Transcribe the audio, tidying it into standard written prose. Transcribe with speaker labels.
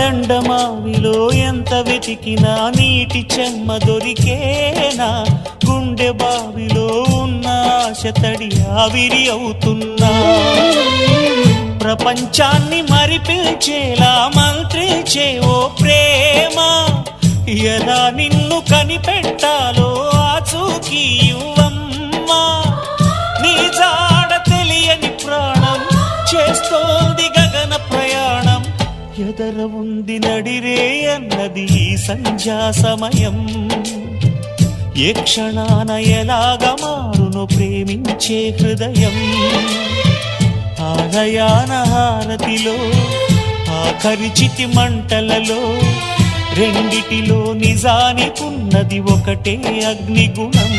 Speaker 1: ఎండమావిలో ఎంత వెతికినా నీటి చెమ్మ దొరికేనా, గుండె బావిలో ఉన్న ఆశ తడి ఆవిరి అవుతున్నా, ప్రపంచాన్ని మరిపించేలా మంత్రించే ఓ ప్రేమ, ఎలా నిన్ను కనిపెట్టాలో ఆచూకీ ఇవ్వమ్మా, నీ జాడ తెలియని ప్రాణం చేస్తోంది గగన ప్రయాణం, ఎదర ఉంది నడిరే అన్నది ఈ సంధ్యా సమయం, ఏ క్షణాన ఎలాగ మారును ప్రేమించే హృదయం, ఆలయాన హారతిలో ఆఖరి చితి మంటలలో రెండిటిలో నిజానికున్నది ఒకటే అగ్నిగుణం.